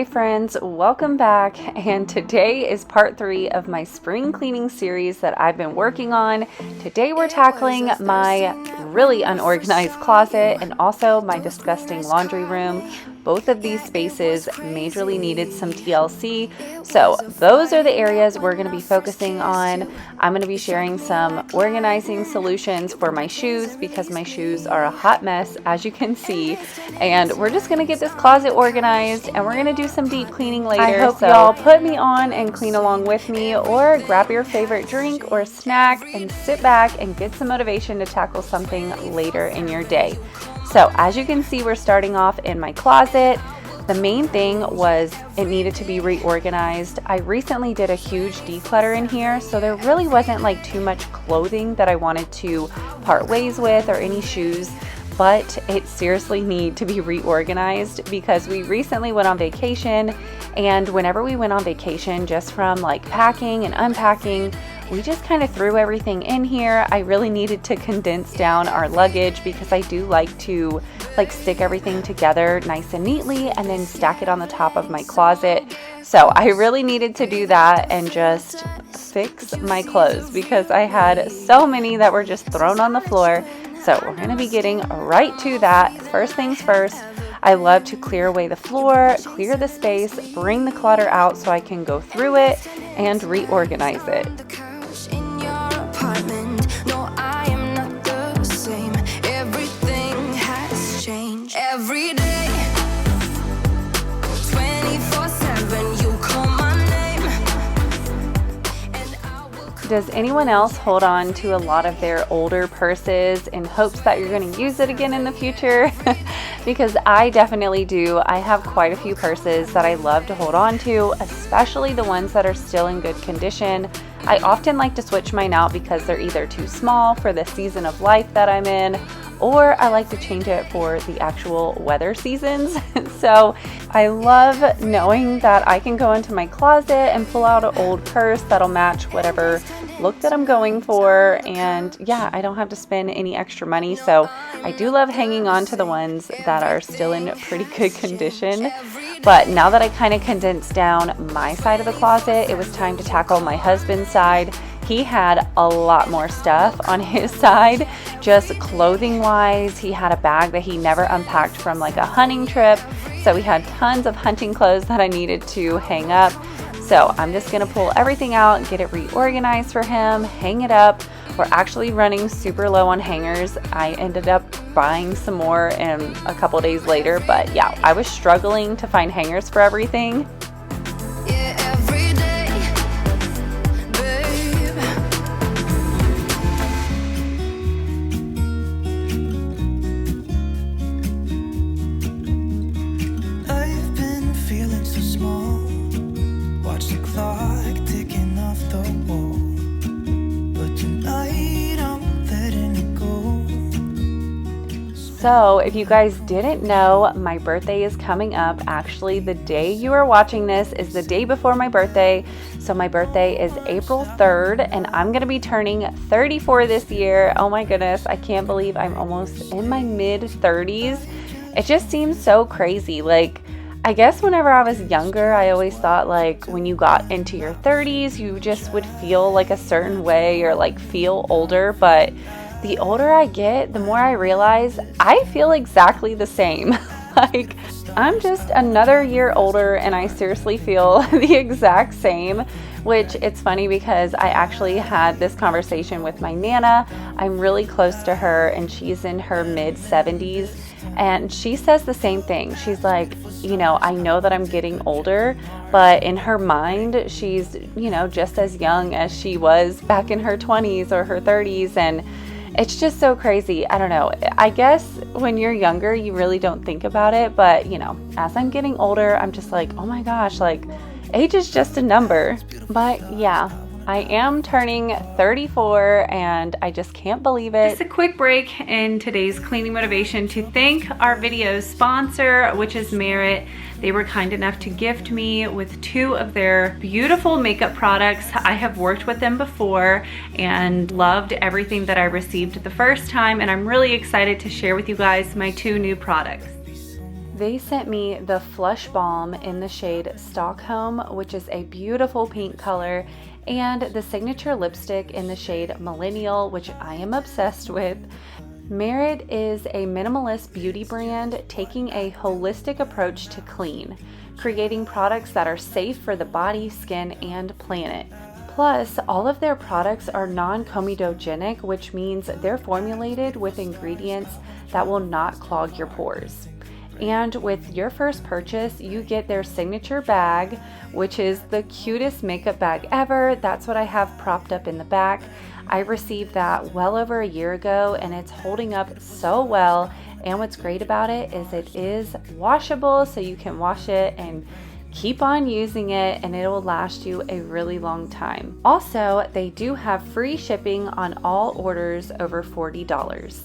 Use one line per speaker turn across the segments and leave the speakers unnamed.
Hey friends, welcome back, and today is part 3 of my spring cleaning series that I've been working on. Today we're tackling my really unorganized closet and also my disgusting laundry room. Both of these spaces majorly needed some TLC, so those are the areas we're going to be focusing on. I'm going to be sharing some organizing solutions for my shoes because my shoes are a hot mess, as you can see, and we're just going to get this closet organized and we're going to do some deep cleaning later. I hope y'all put me on and clean along with me, or grab your favorite drink or snack and sit back and get some motivation to tackle something later in your day. So as you can see, we're starting off in my closet. The main thing was it needed to be reorganized. I recently did a huge declutter in here, so there really wasn't like too much clothing that I wanted to part ways with or any shoes, but it seriously needs to be reorganized because we recently went on vacation, and whenever we went on vacation, just from like packing and unpacking, we just kind of threw everything in here. I really needed to condense down our luggage because I do like to stick everything together nice and neatly and then stack it on the top of my closet. So I really needed to do that and just fix my clothes because I had so many that were just thrown on the floor. So we're going to be getting right to that. First things first, I love to clear away the floor, clear the space, bring the clutter out so I can go through it and reorganize it.
Every day, 24/7, you call my name.
Does anyone else hold on to a lot of their older purses in hopes that you're going to use it again in the future? Because I definitely do. I have quite a few purses that I love to hold on to, especially the ones that are still in good condition. I often like to switch mine out because they're either too small for the season of life that I'm in, or I like to change it for the actual weather seasons. So I love knowing that I can go into my closet and pull out an old purse that'll match whatever look that I'm going for, and yeah, I don't have to spend any extra money. So I do love hanging on to the ones that are still in pretty good condition. But now that I kind of condensed down my side of the closet, it was time to tackle my husband's side. He had a lot more stuff on his side, just clothing wise. He had a bag that he never unpacked from like a hunting trip. So we had tons of hunting clothes that I needed to hang up. So I'm just gonna pull everything out, get it reorganized for him, hang it up. We're actually running super low on hangers. I ended up buying some more a couple days later, but yeah, I was struggling to find hangers for everything. So if you guys didn't know, my birthday is coming up. Actually, the day you are watching this is the day before my birthday. So my birthday is April 3rd, and I'm going to be turning 34 this year. Oh my goodness, I can't believe I'm almost in my mid-30s. It just seems so crazy. Like, I guess whenever I was younger, I always thought like when you got into your 30s, you just would feel like a certain way or like feel older, but the older I get, the more I realize I feel exactly the same. Like, I'm just another year older and I seriously feel the exact same, which it's funny because I actually had this conversation with my Nana. I'm really close to her and she's in her mid-70s, and she says the same thing. She's like, you know, I know that I'm getting older, but in her mind, she's, you know, just as young as she was back in her 20s or her 30s, and it's just so crazy. I don't know. I guess when you're younger, you really don't think about it. But, you know, as I'm getting older, I'm just like, oh my gosh, like age is just a number. But yeah, I am turning 34 and I just can't believe it. Just a quick break in today's cleaning motivation to thank our video sponsor, which is Merit. They were kind enough to gift me with 2 of their beautiful makeup products. I have worked with them before and loved everything that I received the first time, and I'm really excited to share with you guys my 2 new products. They sent me the Flush Balm in the shade Stockholm, which is a beautiful pink color, and the signature lipstick in the shade Millennial, which I am obsessed with. Merit is a minimalist beauty brand taking a holistic approach to clean, creating products that are safe for the body, skin, and planet. Plus, all of their products are non-comedogenic, which means they're formulated with ingredients that will not clog your pores. And with your first purchase, you get their signature bag, which is the cutest makeup bag ever. That's what I have propped up in the back. I received that well over a year ago, and it's holding up so well. And what's great about it is washable, so you can wash it and keep on using it, and it will last you a really long time. Also, they do have free shipping on all orders over $40.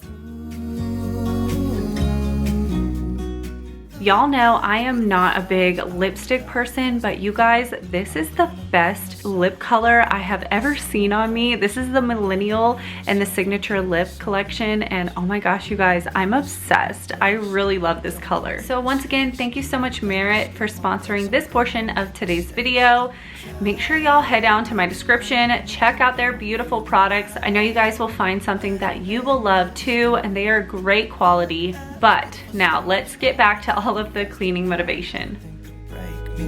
Y'all know I am not a big lipstick person, but you guys, this is the best lip color I have ever seen on me. This is the Millennial and the Signature Lip collection, and oh my gosh, you guys, I'm obsessed. I really love this color. So once again, thank you so much, Merit, for sponsoring this portion of today's video. Make sure y'all head down to my description, check out their beautiful products. I know you guys will find something that you will love too, and they are great quality. But now let's get back to all of the cleaning motivation.
Break me,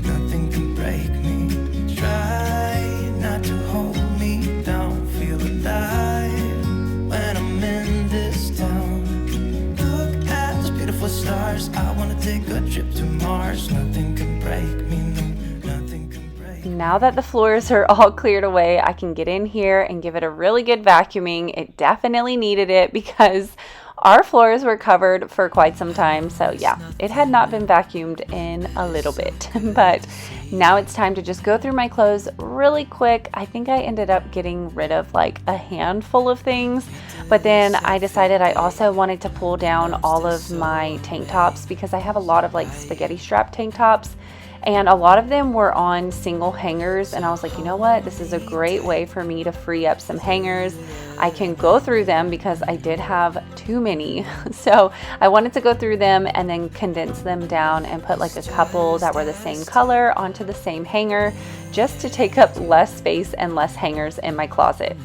nothing can break me. Try not to hold me down. Feel alive when I'm in this town. Look at those beautiful stars. I wanna take a trip to Mars. Nothing can break me, no, nothing can break me.
Now that the floors are all cleared away, I can get in here and give it a really good vacuuming. It definitely needed it because our floors were covered for quite some time, so yeah, it had not been vacuumed in a little bit. But now it's time to just go through my clothes really quick. I think I ended up getting rid of like a handful of things, but then I decided I also wanted to pull down all of my tank tops because I have a lot of like spaghetti strap tank tops, and a lot of them were on single hangers, and I was like, you know what, this is a great way for me to free up some hangers. I can go through them because I did have too many. So I wanted to go through them and then condense them down and put like a couple that were the same color onto the same hanger, just to take up less space and less hangers in my closet.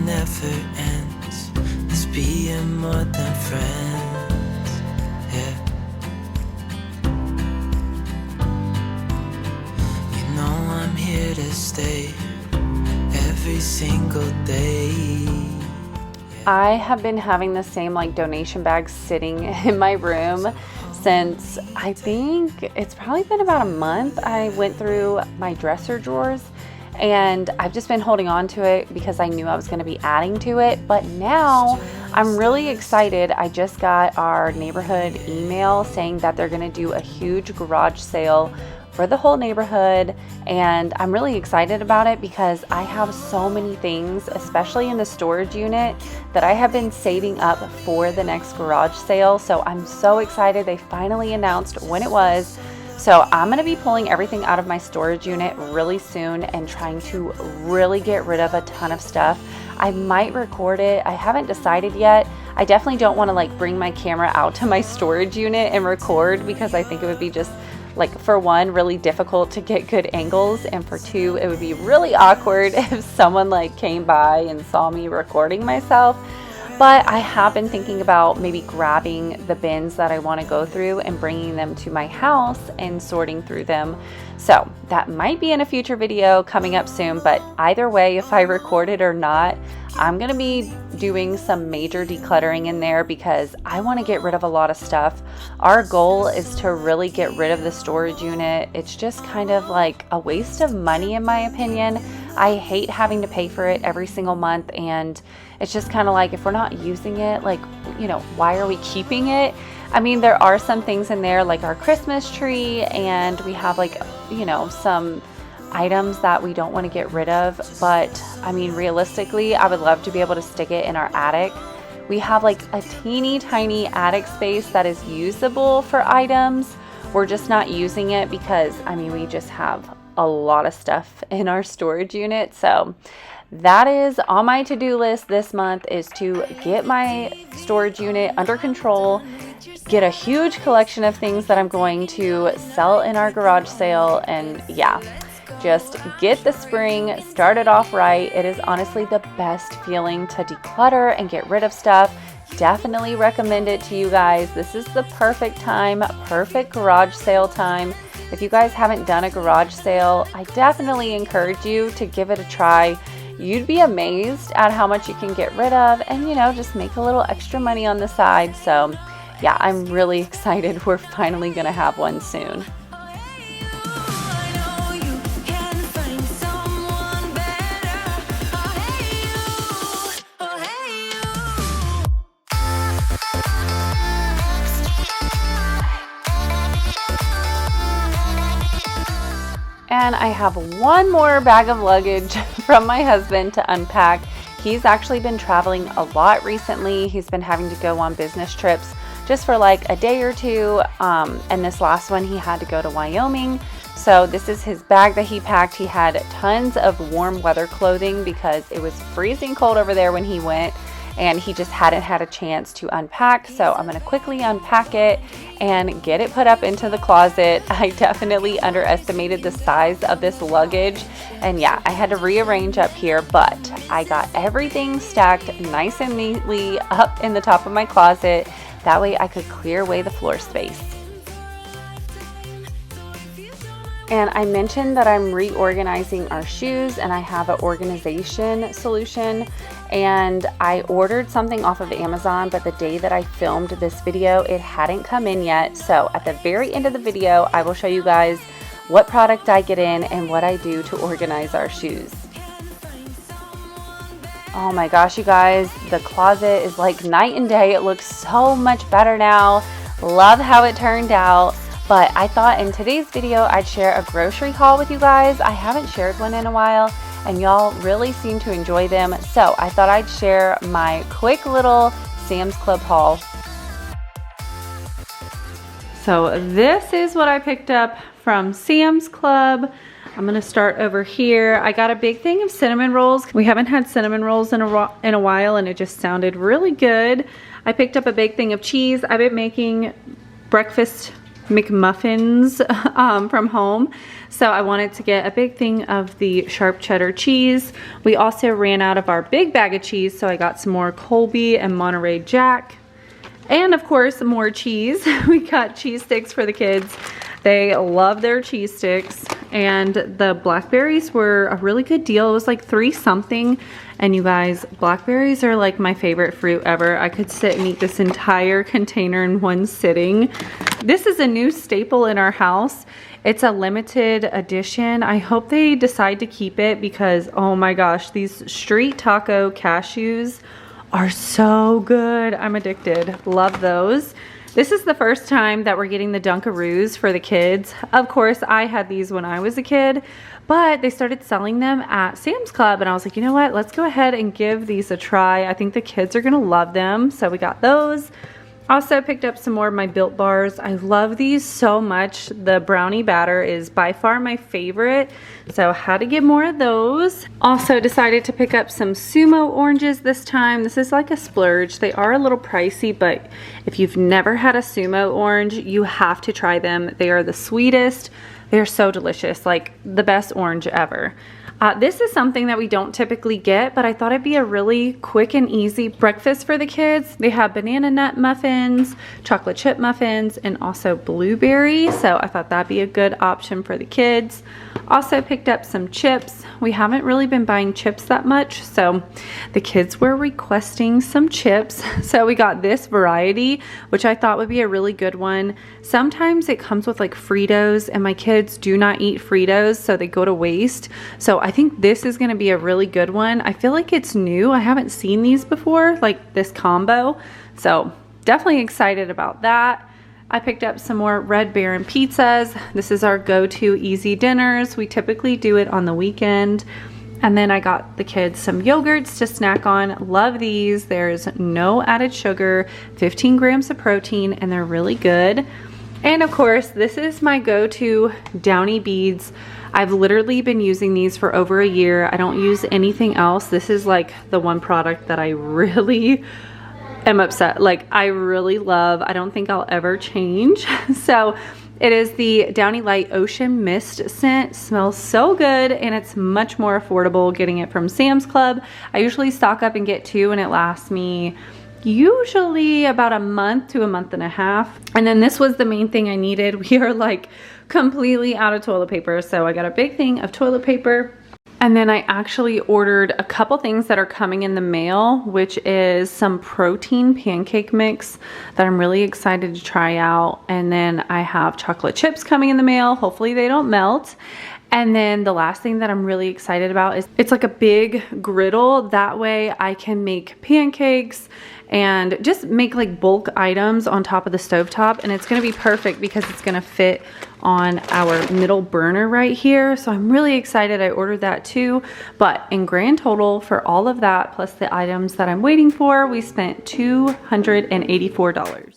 Never ends. Let's be more than friends. Yeah. You know I'm here to stay every single day. Yeah.
I have been having the same like donation bags sitting in my room since I think it's probably been about a month. I went through my dresser drawers, and I've just been holding on to it because I knew I was going to be adding to it. But now I'm really excited. I just got our neighborhood email saying that they're going to do a huge garage sale for the whole neighborhood, and I'm really excited about it because I have so many things, especially in the storage unit, that I have been saving up for the next garage sale. So I'm so excited. They finally announced when it was. So I'm going to be pulling everything out of my storage unit really soon and trying to really get rid of a ton of stuff. I might record it. I haven't decided yet. I definitely don't want to like bring my camera out to my storage unit and record because I think it would be just like, for one, really difficult to get good angles, and for two, it would be really awkward if someone like came by and saw me recording myself. But I have been thinking about maybe grabbing the bins that I want to go through and bringing them to my house and sorting through them. So that might be in a future video coming up soon, but either way, if I record it or not, I'm going to be doing some major decluttering in there because I want to get rid of a lot of stuff. Our goal is to really get rid of the storage unit. It's just kind of like a waste of money in my opinion. I hate having to pay for it every single month, and it's just kind of like, if we're not using it, like, you know, why are we keeping it? I mean, there are some things in there like our Christmas tree, and we have like, you know, some items that we don't want to get rid of, but I mean, realistically, I would love to be able to stick it in our attic. We have like a teeny tiny attic space that is usable for items. We're just not using it because, I mean, we just have a lot of stuff in our storage unit. So that is on my to-do list this month, is to get my storage unit under control, get a huge collection of things that I'm going to sell in our garage sale, and yeah, just get the spring started off right. It is honestly the best feeling to declutter and get rid of stuff. Definitely recommend it to you guys. This is the perfect time, perfect garage sale time. If you guys haven't done a garage sale, I definitely encourage you to give it a try. You'd be amazed at how much you can get rid of and, you know, just make a little extra money on the side. So yeah, I'm really excited. We're finally going to have one soon. And I have one more bag of luggage from my husband to unpack. He's actually been traveling a lot recently. He's been having to go on business trips just for like a day or two. And this last one, he had to go to Wyoming. So this is his bag that he packed. He had tons of warm weather clothing because it was freezing cold over there when he went, and he just hadn't had a chance to unpack. So I'm going to quickly unpack it and get it put up into the closet. I definitely underestimated the size of this luggage, and yeah, I had to rearrange up here, but I got everything stacked nice and neatly up in the top of my closet. That way I could clear away the floor space. And I mentioned that I'm reorganizing our shoes, and I have an organization solution, and I ordered something off of Amazon, but the day that I filmed this video, it hadn't come in yet. So at the very end of the video, I will show you guys what product I get in and what I do to organize our shoes. Oh my gosh, you guys, the closet is like night and day. It looks so much better now. Love how it turned out. But I thought in today's video, I'd share a grocery haul with you guys. I haven't shared one in a while, and y'all really seem to enjoy them. So I thought I'd share my quick little Sam's Club haul. So this is what I picked up from Sam's Club. I'm gonna start over here. I got a big thing of cinnamon rolls. We haven't had cinnamon rolls in a while, and it just sounded really good. I picked up a big thing of cheese. I've been making breakfast McMuffins from home, so I wanted to get a big thing of the sharp cheddar cheese. We also ran out of our big bag of cheese, so I got some more Colby and Monterey Jack, and of course more cheese. We got cheese sticks for the kids. They love their cheese sticks, and the blackberries were a really good deal. It was like $3 something. And you guys, blackberries are like my favorite fruit ever. I could sit and eat this entire container in one sitting. This is a new staple in our house. It's a limited edition. I hope they decide to keep it because, oh my gosh, these street taco cashews are so good. I'm addicted. Love those. This is the first time that we're getting the Dunkaroos for the kids. Of course, I had these when I was a kid, but they started selling them at Sam's Club, and I was like, you know what? Let's go ahead and give these a try. I think the kids are gonna love them, so we got those. Also picked up some more of my Built Bars. I love these so much. The brownie batter is by far my favorite, so had to get more of those. Also decided to pick up some Sumo oranges this time. This is like a splurge. They are a little pricey, but if you've never had a Sumo orange, you have to try them. They are the sweetest. They're so delicious, like the best orange ever. This is something that we don't typically get, but I thought it'd be a really quick and easy breakfast for the kids. They have banana nut muffins, chocolate chip muffins, and also blueberry. So I thought that'd be a good option for the kids. Also picked up some chips. We haven't really been buying chips that much, so the kids were requesting some chips. So we got this variety, which I thought would be a really good one. Sometimes it comes with like Fritos, and my kids do not eat Fritos, so they go to waste. So I think this is gonna be a really good one. I feel like it's new. I haven't seen these before, like this combo. So definitely excited about that. I picked up some more Red Baron pizzas. This is our go-to easy dinners. We typically do it on the weekend. And then I got the kids some yogurts to snack on. Love these. There's no added sugar, 15 grams of protein, and they're really good. And of course, this is my go-to Downy beads. I've literally been using these for over a year. I don't use anything else. This is like the one product that I really am upset. Like I really love. I don't think I'll ever change. So it is the Downy Light Ocean Mist scent. Smells so good, and it's much more affordable getting it from Sam's Club. I usually stock up and get 2, and it lasts me usually about a month to a month and a half. And then this was the main thing I needed. We are like completely out of toilet paper, so I got a big thing of toilet paper. And then I actually ordered a couple things that are coming in the mail, which is some protein pancake mix that I'm really excited to try out. And then I have chocolate chips coming in the mail. Hopefully they don't melt. And then the last thing that I'm really excited about is it's like a big griddle. That way I can make pancakes and just make like bulk items on top of the stovetop. And it's gonna be perfect because it's gonna fit on our middle burner right here. So I'm really excited. I ordered that too. But in grand total for all of that, plus the items that I'm waiting for, we spent $284.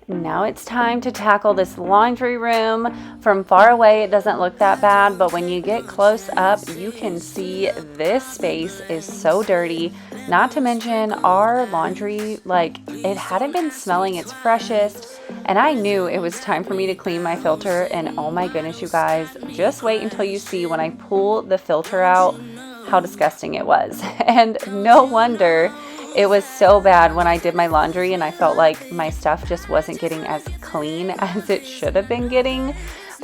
Now it's time to tackle this laundry room. From far away, it doesn't look that bad, but when you get close up, you can see this space is so dirty. Not to mention our laundry, like it hadn't been smelling its freshest, and I knew it was time for me to clean my filter. And oh my goodness, you guys, just wait until you see when I pull the filter out how disgusting it was. And no wonder it was so bad when I did my laundry and I felt like my stuff just wasn't getting as clean as it should have been getting.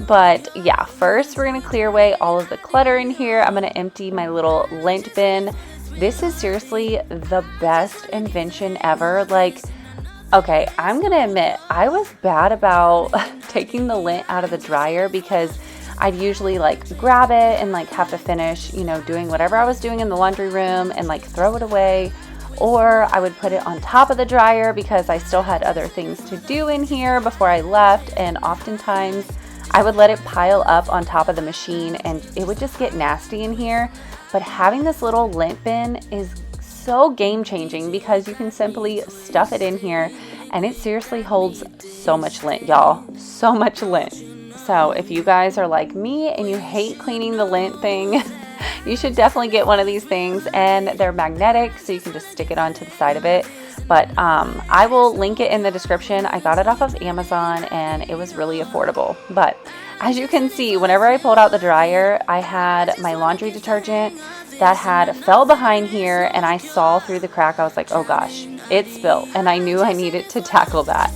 But yeah, first we're going to clear away all of the clutter in here. I'm going to empty my little lint bin. This is seriously the best invention ever. Like, okay, I'm going to admit I was bad about taking the lint out of the dryer because I'd usually like grab it and like have to finish, you know, doing whatever I was doing in the laundry room and like throw it away. Or I would put it on top of the dryer because I still had other things to do in here before I left. And oftentimes I would let it pile up on top of the machine and it would just get nasty in here. But having this little lint bin is so game changing because you can simply stuff it in here and it seriously holds so much lint, y'all. So much lint. So if you guys are like me and you hate cleaning the lint thing, you should definitely get one of these things, and they're magnetic so you can just stick it onto the side of it. But I will link it in the description. I got it off of Amazon and it was really affordable. But as you can see, whenever I pulled out the dryer, I had my laundry detergent that had fell behind here and I saw through the crack. I was like, oh gosh, it spilled, and I knew I needed to tackle that.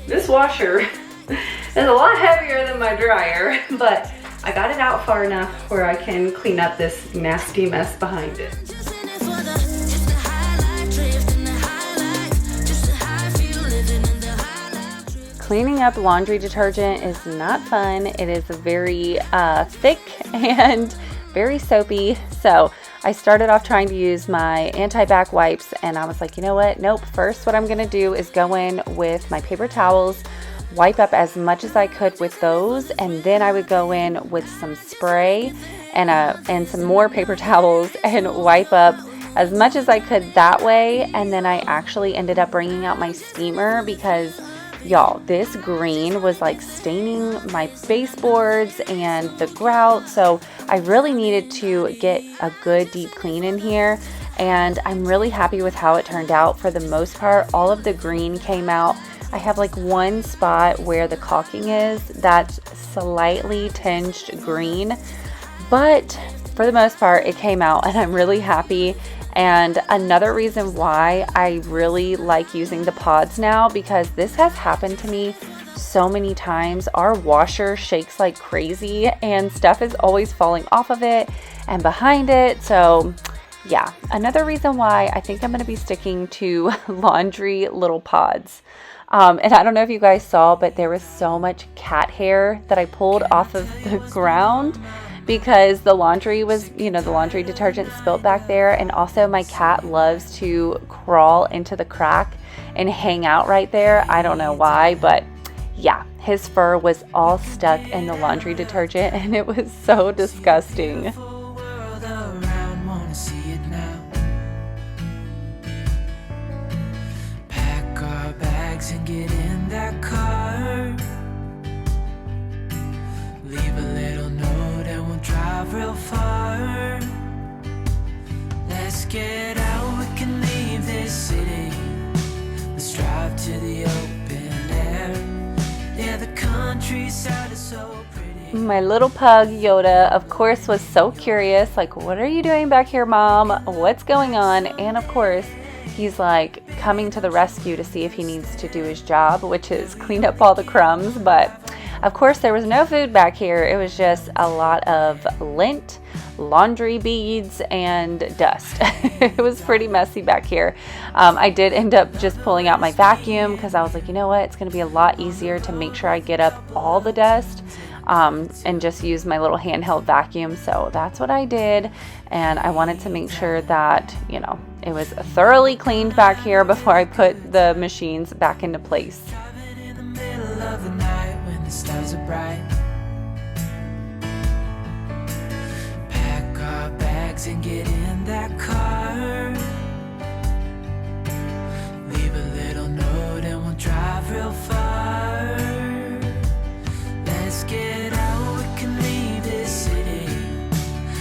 This washer is a lot heavier than my dryer, but I got it out far enough where I can clean up this nasty mess behind it. Cleaning up laundry detergent is not fun. It is very thick and very soapy. So I started off trying to use my anti-bac wipes and I was like, you know what? Nope. First, what I'm going to do is go in with my paper towels, wipe up as much as I could with those, and then I would go in with some spray and some more paper towels and wipe up as much as I could that way. And then I actually ended up bringing out my steamer because y'all, this green was like staining my baseboards and the grout, so I really needed to get a good deep clean in here. And I'm really happy with how it turned out. For the most part, all of the green came out. I have like one spot where the caulking is that's slightly tinged green, but for the most part it came out and I'm really happy. And another reason why I really like using the pods now, because this has happened to me so many times. Our washer shakes like crazy and stuff is always falling off of it and behind it. So yeah, another reason why I think I'm going to be sticking to laundry little pods. And I don't know if you guys saw, but there was so much cat hair that I pulled off of the ground because the laundry was, the laundry detergent spilt back there. And also my cat loves to crawl into the crack and hang out right there. I don't know why, but yeah, his fur was all stuck in the laundry detergent and it was so disgusting.
World around, wanna see it now. Pack our bags and get in that car. Leave a little note and we'll drive real far. Let's get out, we can leave this city. Let's drive to the open air. Yeah, the countryside is so pretty.
My little pug, Yoda, of course, was so curious, like, what are you doing back here, Mom? What's going on? And of course, he's like coming to the rescue to see if he needs to do his job, which is clean up all the crumbs. But of course, there was no food back here. It was just a lot of lint, laundry beads, and dust. It was pretty messy back here. I did end up just pulling out my vacuum because I was like, you know what? It's going to be a lot easier to make sure I get up all the dust and just use my little handheld vacuum. So that's what I did. And I wanted to make sure that, it was thoroughly cleaned back here before I put the machines back into place.
In the middle of the night when the stars are bright. Pack our bags and get in that car. Leave a little note and we'll drive real far. Let's get out, we can leave this city.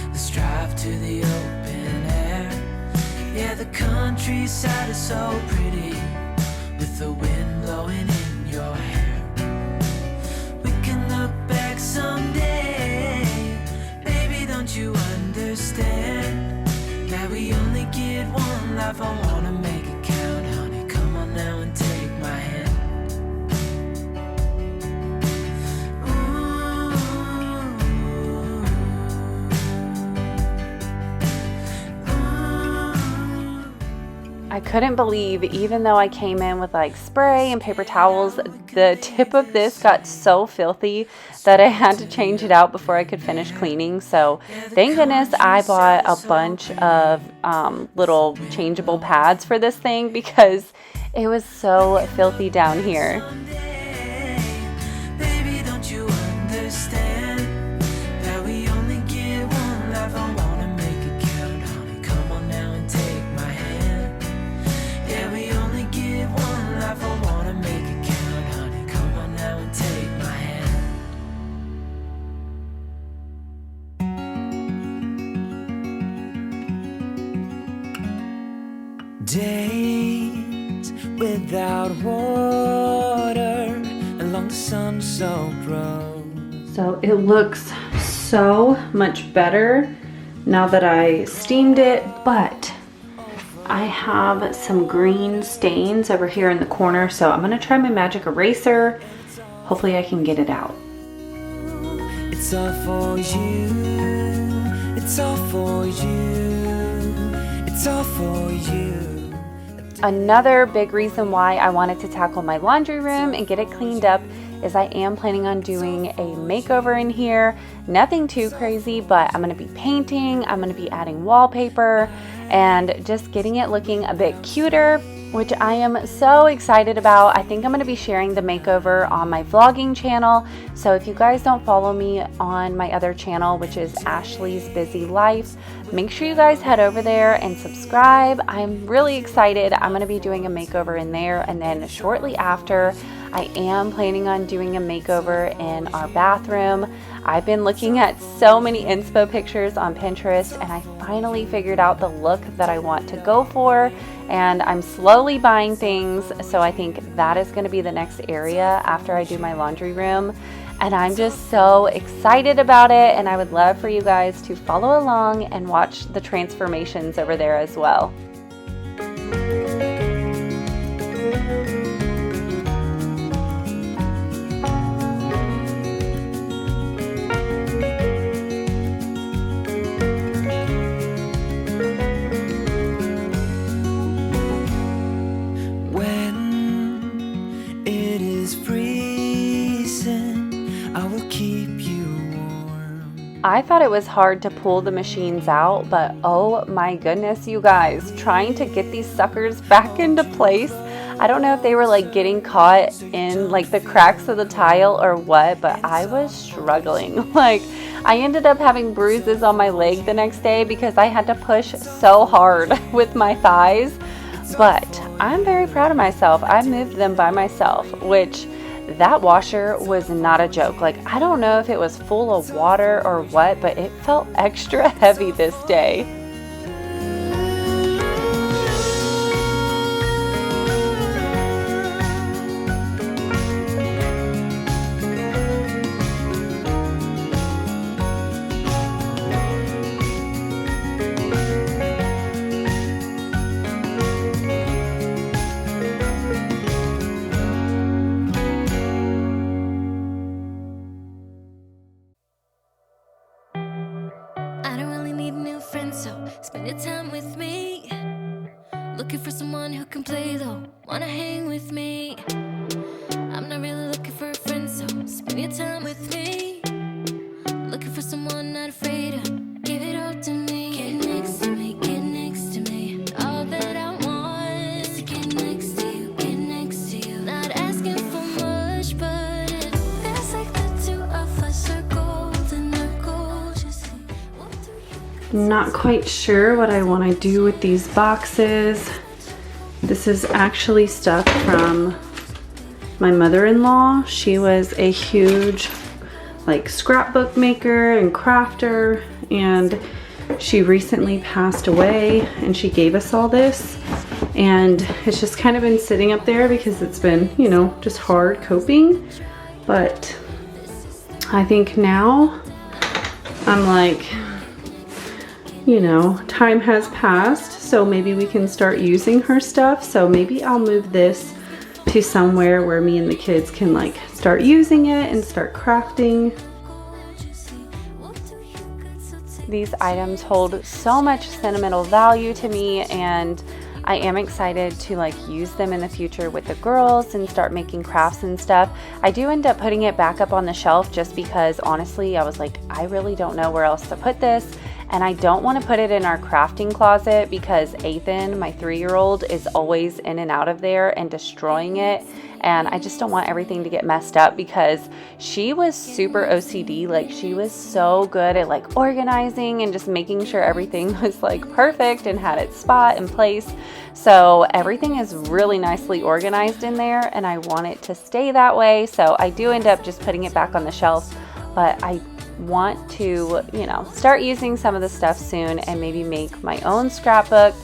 Let's drive to the open air. Yeah, the countryside is so pretty, with the wind blowing in your hair. We can look back someday. Baby, don't you understand that we only get one life? I wanna make it count, honey. Come on now and take my hand.
I couldn't believe, even though I came in with like spray and paper towels, the tip of this got so filthy that I had to change it out before I could finish cleaning. So thank goodness I bought a bunch of little changeable pads for this thing because it was so filthy down here.
Baby, don't you understand that we only get one life? I wanna make it count, honey. Come on now and take my hand. Yeah, we only get one life. I wanna make it count, honey. Come on now and take my hand. Days without water along the sun-soaked road.
So it looks so much better now that I steamed it, but I have some green stains over here in the corner, so I'm gonna try my magic eraser. Hopefully I can get it out.
It's all for you. It's all for you. It's all for you.
Another big reason why I wanted to tackle my laundry room and get it cleaned up is I am planning on doing a makeover in here. Nothing too crazy, but I'm gonna be painting, I'm gonna be adding wallpaper, and just getting it looking a bit cuter, which I am so excited about. I think I'm gonna be sharing the makeover on my vlogging channel. So if you guys don't follow me on my other channel, which is Ashley's Busy Life, make sure you guys head over there and subscribe. I'm really excited. I'm gonna be doing a makeover in there, and then shortly after, I am planning on doing a makeover in our bathroom. I've been looking at so many inspo pictures on Pinterest, and I finally figured out the look that I want to go for, and I'm slowly buying things. So I think that is going to be the next area after I do my laundry room, and I'm just so excited about it, and I would love for you guys to follow along and watch the transformations over there as well. I thought it was hard to pull the machines out, but oh my goodness, you guys, trying to get these suckers back into place. I don't know if they were like getting caught in like the cracks of the tile or what, but I was struggling. Like, I ended up having bruises on my leg the next day because I had to push so hard with my thighs. But I'm very proud of myself. I moved them by myself, which that washer was not a joke. Like, I don't know if it was full of water or what, but it felt extra heavy this day.
Spend your time with me. Looking for someone who can play though. Wanna hang with me. I'm not really looking for a friend, so spend your time with me. Looking for someone not afraid to give it all to me. Get next to me, get next to me. All that I want is to get next to you, get next to you. Not asking for much, but it feels like the two of us are golden, are gorgeous. What do you
Not quite sure what I want to do with these boxes. This is actually stuff from my mother-in-law. She was a huge like scrapbook maker and crafter, and she recently passed away, and she gave us all this, and it's just kind of been sitting up there because it's been, you know, just hard coping. But I think now I'm like, you know, time has passed, so maybe we can start using her stuff. So maybe I'll move this to somewhere where me and the kids can like start using it and start crafting. These items hold so much sentimental value to me, and I am excited to like use them in the future with the girls and start making crafts and stuff. I do end up putting it back up on the shelf just because honestly I was like, I really don't know where else to put this. And I don't want to put it in our crafting closet because Ethan, my 3-year-old, is always in and out of there and destroying it. And I just don't want everything to get messed up because she was super OCD. Like, she was so good at like organizing and just making sure everything was like perfect and had its spot and place. So everything is really nicely organized in there, and I want it to stay that way. So I do end up just putting it back on the shelf, but I want to, you know, start using some of the stuff soon and maybe make my own scrapbook.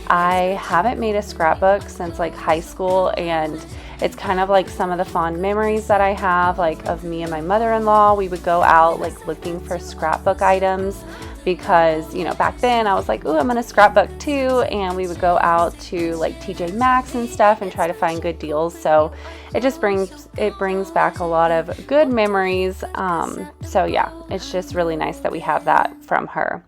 I haven't made a scrapbook since like high school, and it's kind of like some of the fond memories that I have, like of me and my mother-in-law. We would go out like looking for scrapbook items because, you know, back then I was like, ooh, I'm gonna scrapbook too, and we would go out to like TJ Maxx and stuff and try to find good deals. So it just brings back a lot of good memories. So yeah, it's just really nice that we have that from her.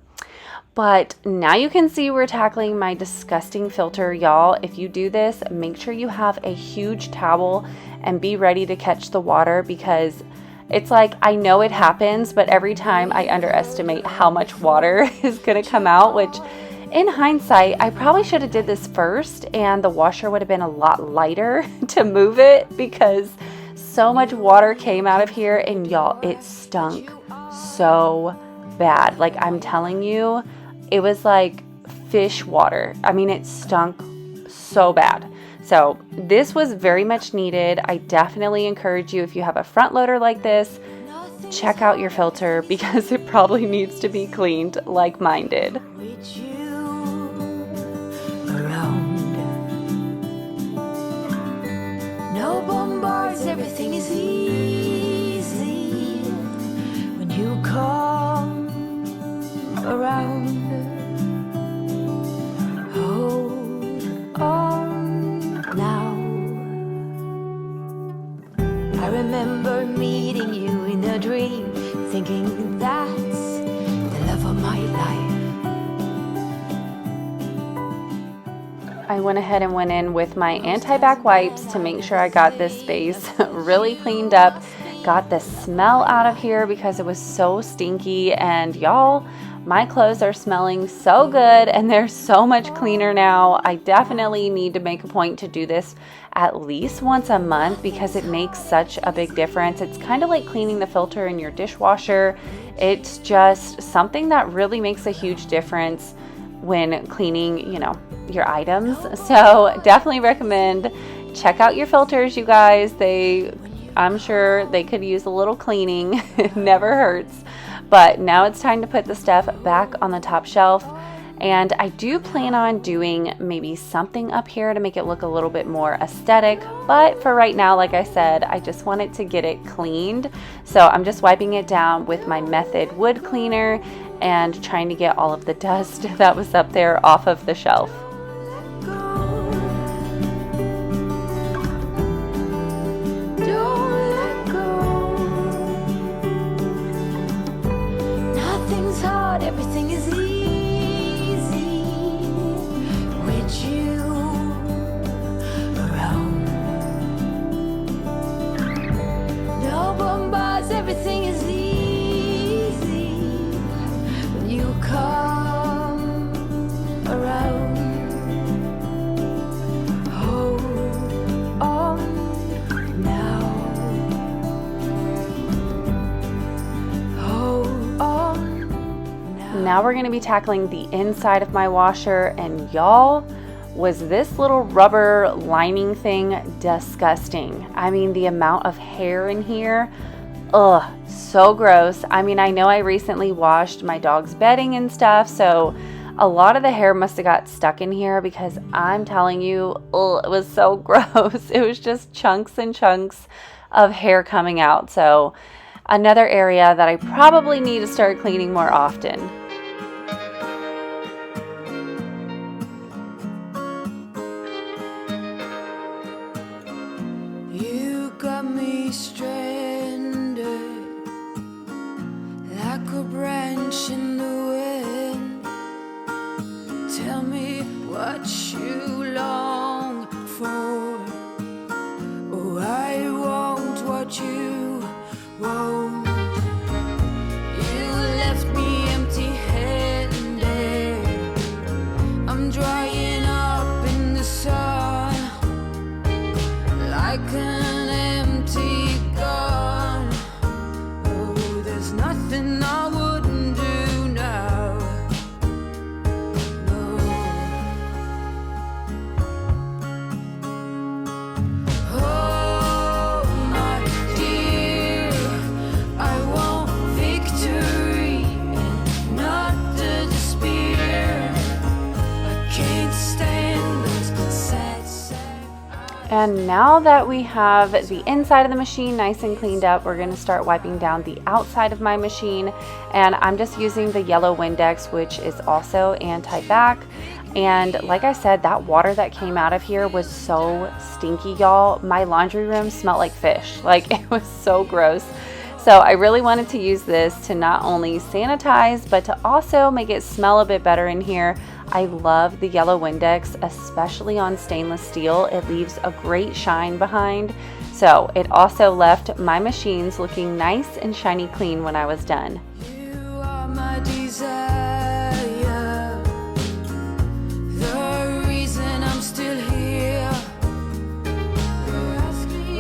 But now you can see we're tackling my disgusting filter, y'all. If you do this, make sure you have a huge towel and be ready to catch the water, because it's like, I know it happens, but every time I underestimate how much water is gonna come out, which in hindsight, I probably should have did this first and the washer would have been a lot lighter to move it, because so much water came out of here, and y'all, it stunk so bad. Like, I'm telling you, it was like fish water. I mean, it stunk so bad. So this was very much needed. I definitely encourage you, if you have a front loader like this, check out your filter because it probably needs to be cleaned like mine did.
With you around, no bombards, everything is easy when you come around. Hold on now. I remember meeting you in a dream, thinking that's the love of my life.
I went ahead and went in with my anti-bac wipes to make sure I got this space really cleaned up. got the smell out of here because it was so stinky. And y'all, my clothes are smelling so good and they're so much cleaner now. I definitely need to make a point to do this at least once a month because it makes such a big difference. It's kind of like cleaning the filter in your dishwasher. It's just something that really makes a huge difference when cleaning, your items. So definitely recommend check out your filters, you guys. I'm sure they could use a little cleaning. It never hurts. But now it's time to put the stuff back on the top shelf. And I do plan on doing maybe something up here to make it look a little bit more aesthetic. But for right now, like I said, I just wanted to get it cleaned. So I'm just wiping it down with my Method wood cleaner and trying to get all of the dust that was up there off of the shelf.
Everything is easy with you around. No bombs, everything is easy when you come around. Hold on now. Hold on.
Now we're going to be tackling the inside of my washer, and y'all, was this little rubber lining thing disgusting. I mean, the amount of hair in here, ugh, so gross. I mean, I know I recently washed my dog's bedding and stuff, so a lot of the hair must have got stuck in here because I'm telling you, ugh, it was so gross. It was just chunks and chunks of hair coming out. So another area that I probably need to start cleaning more often.
You got me stranded like a branch in the wind. Tell me what you long for. Oh, I want what you won't. You left me empty-handed. I'm drying up in the sun like an empty gun. Oh, there's nothing I wouldn't do now. No. Oh, my dear, I want victory and not the despair. I can't stand those sad.
And now that we have the inside of the machine nice and cleaned up, we're going to start wiping down the outside of my machine. And I'm just using the yellow Windex, which is also anti-bac. And like I said, that water that came out of here was so stinky, y'all. My laundry room smelled like fish. Like, it was so gross. So I really wanted to use this to not only sanitize, but to also make it smell a bit better in here. I love the yellow Windex, especially on stainless steel. It leaves a great shine behind. So it also left my machines looking nice and shiny clean when I was done.
You are my desire, the reason I'm still here.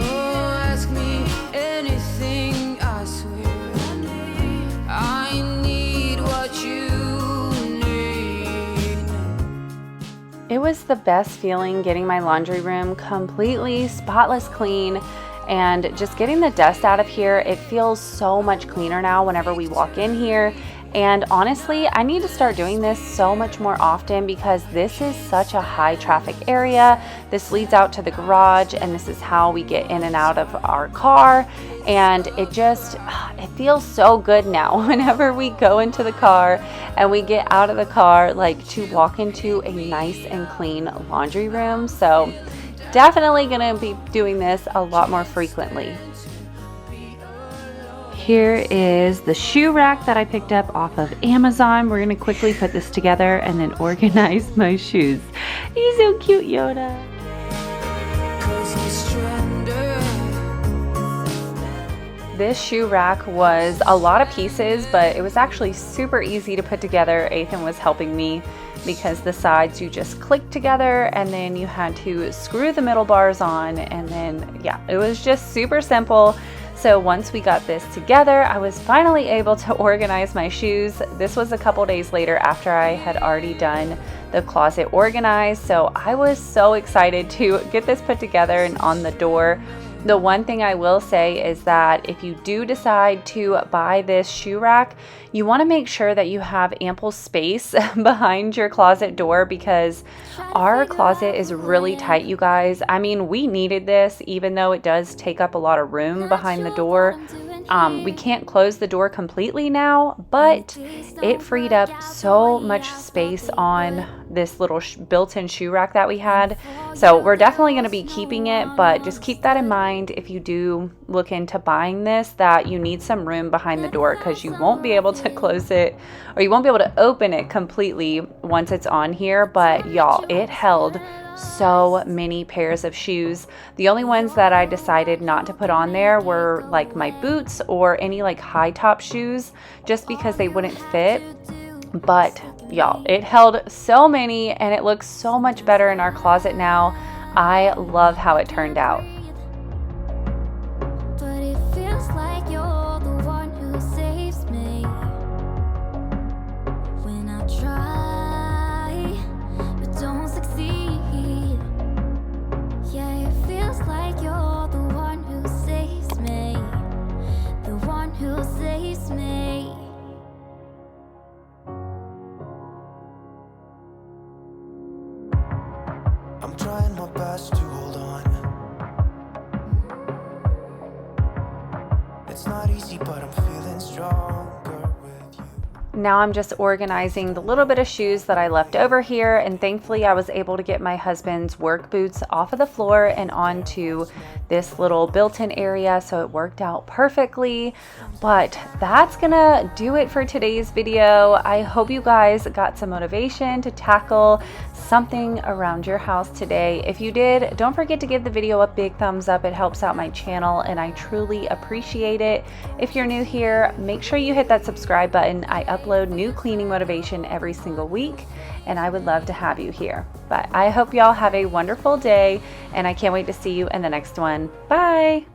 Oh, ask me anything, I swear. I need what you need.
It was the best feeling getting my laundry room completely spotless clean and just getting the dust out of here. It feels so much cleaner now whenever we walk in here. And honestly, I need to start doing this so much more often because this is such a high traffic area. This leads out to the garage and this is how we get in and out of our car. And it feels so good now whenever we go into the car and we get out of the car, like to walk into a nice and clean laundry room. So definitely gonna be doing this a lot more frequently. Here is the shoe rack that I picked up off of Amazon. We're going to quickly put this together and then organize my shoes. He's so cute, Yoda. this shoe rack was a lot of pieces, but it was actually super easy to put together. Ethan was helping me because the sides you just click together and then you had to screw the middle bars on, and then yeah, it was just super simple. So once we got this together, I was finally able to organize my shoes. This was a couple days later after I had already done the closet organized. So I was so excited to get this put together and on the door. The one thing I will say is that if you do decide to buy this shoe rack, you want to make sure that you have ample space behind your closet door, because our closet is really tight, you guys. I mean, we needed this even though it does take up a lot of room behind the door. We can't close the door completely now, but it freed up so much space on this little built-in shoe rack that we had. So we're definitely going to be keeping it, but just keep that in mind if you do look into buying this, that you need some room behind the door, because you won't be able to close it, or you won't be able to open it completely once it's on here. But y'all, it held so many pairs of shoes. The only ones that I decided not to put on there were like my boots or any like high top shoes, just because they wouldn't fit. But y'all, it held so many, and it looks so much better in our closet now. I love how it turned out.
But it feels like you're the one who saves me when I try but don't succeed. Yeah, it feels like you're the one who saves me, the one who saves me.
I'm trying my best to hold on. It's not easy, but I'm feeling stronger with you.
Now I'm just organizing the little bit of shoes that I left over here, and thankfully I was able to get my husband's work boots off of the floor and onto this little built-in area, so it worked out perfectly. But that's gonna do it for today's video. I hope you guys got some motivation to tackle something around your house today. If you did, don't forget to give the video a big thumbs up. It helps out my channel and I truly appreciate it. If you're new here, make sure you hit that subscribe button. I upload new cleaning motivation every single week, and I would love to have you here. But I hope y'all have a wonderful day, and I can't wait to see you in the next one. Bye.